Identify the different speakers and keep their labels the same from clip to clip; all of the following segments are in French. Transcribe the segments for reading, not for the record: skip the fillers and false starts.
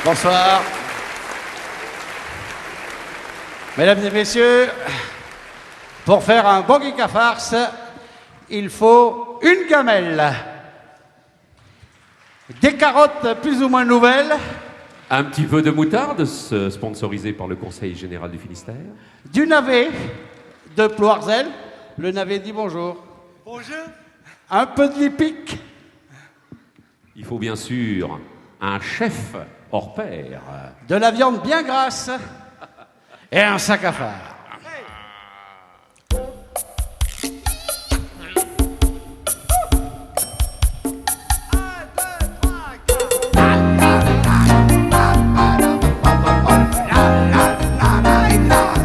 Speaker 1: Bonsoir. Mesdames et messieurs, pour faire un bon geek à farce, il faut une gamelle, des carottes plus ou moins nouvelles,
Speaker 2: Un petit peu de moutarde, sponsorisé par le Conseil Général du Finistère.
Speaker 1: du navet de Ploirzel. Le navet dit bonjour.
Speaker 3: Bonjour.
Speaker 1: Un peu de lipic,
Speaker 2: Il faut bien sûr un chef hors pair.
Speaker 1: de la viande bien grasse et un sac à phare.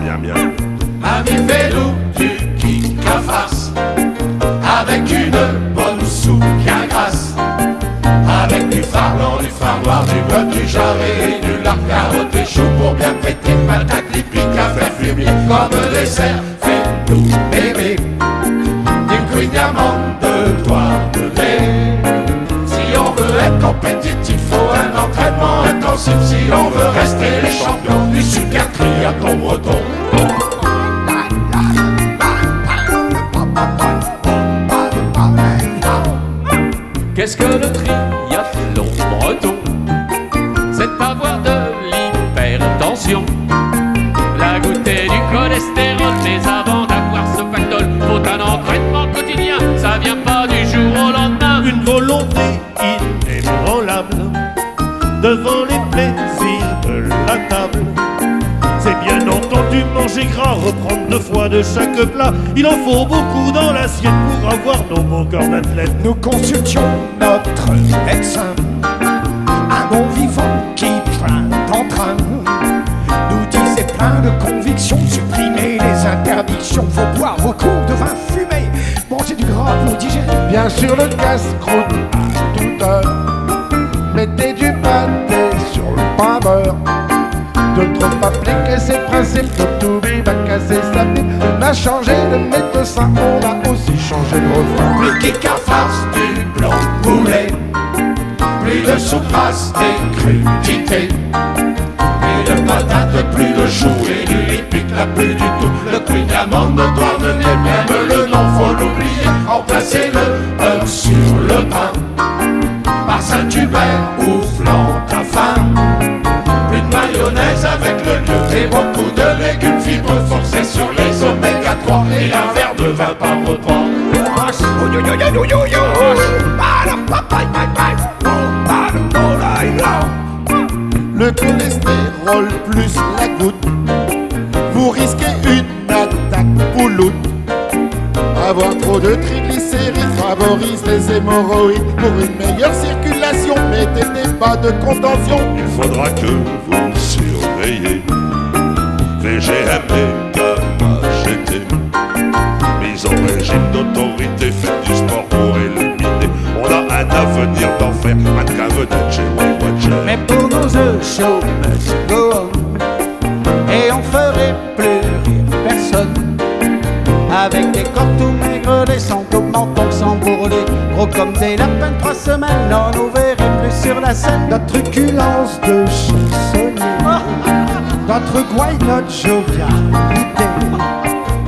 Speaker 3: Bien, bien.
Speaker 4: Ami, fais-nous du kick à farce, avec une bonne soupe bien grasse, avec du phare blanc, du phare noir, du bœuf, du jarret et du lard, carotte et chou pour bien péter, patate, les pics à faire fumer comme dessert. Fais-nous bébé du queen diamant de toile de lait. Si on veut être compétitif, faut un entraînement intensif. Si on veut rester les champions du super triathlon breton.
Speaker 2: Qu'est-ce que le triathlon breton? C'est avoir de l'hypertension, la goûter du cholestérol. Mais avant d'avoir ce pactole, faut un entraînement quotidien. Ça vient pas du jour au lendemain.
Speaker 3: Une volonté inébranlable devant les plaisirs de la table. C'est bien entendu manger gras, reprendre 2 fois de chaque plat. Il en faut beaucoup dans l'assiette pour avoir nos beaux corps d'athlète.
Speaker 5: Nous consultions notre médecin, un bon vivant qui plein d'entrain nous disait plein de convictions, supprimer les interdictions, faut boire vos coups de vin fumé, manger du gras pour digérer.
Speaker 6: Bien sûr le casse-croûte à toute heure, mettez du pâté sur le pain beurre. De trop appliquer ses principes, de tout va casser sa pipe. On a changé de médecin, on a aussi changé de refrain.
Speaker 4: Plus kick à farce, du blanc de poulet, plus de soupe race et crudité, plus de patates, plus de choux et du lipic, là plus du tout. Le queen diamant de Douarnenez, même le nom faut l'oublier. Remplacez-le œuf sur le pain par Saint-Hubert ou Flanc-à-Faim. Une mayonnaise avec le lieu et beaucoup de légumes, fibres forcées sur les oméga 3 et un verre de vin par repas.
Speaker 6: Le cholestérol plus la goutte, vous risquez une attaque pouloute. Avoir trop de triglycérides favorise les hémorroïdes. Pour une meilleure circulation, mettez des bas de contention.
Speaker 3: Il faudra que vous surveillez VGM et GT. Mise en régime d'autorité, faites du sport pour éliminer. On a un avenir d'enfer, mannequin vedette chez Weight Watchers.
Speaker 1: Mais pour nos œufs chauds, must go on. Et on ferait plus rire personne. Avec des corps tout maigres, des sangs au menton sans bourreler, gros comme des lapins de 3 semaines, on nous verrait plus sur la scène.
Speaker 5: Notre truculence de chansonnier, notre gouaille, notre jovialité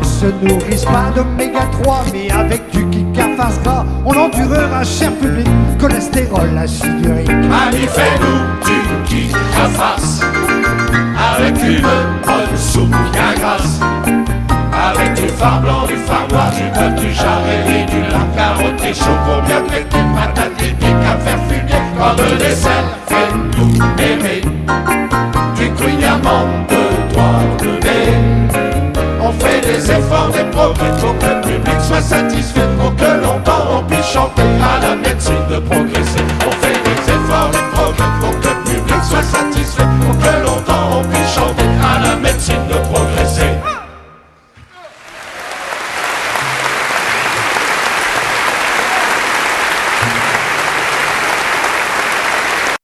Speaker 5: se nourrissent pas d'oméga 3, mais avec du kick à farce gras, on endurera, cher public, cholestérol, acide urique.
Speaker 4: Ami, fais-nous du kick à farce, avec une bonne soupe bien grasse, avec du phare blanc, du phare noir, du bœuf, du jarret et du lard, carotte et chou pour bien péter, patate et pique à faire fumer comme dessert. Fais-nous aimer du queen diamant de Douarnenez. On fait des efforts, des progrès pour que le public soit satisfait, pour que longtemps on puisse chanter à la médecine de progresser. On fait des efforts, des progrès pour que le public soit satisfait,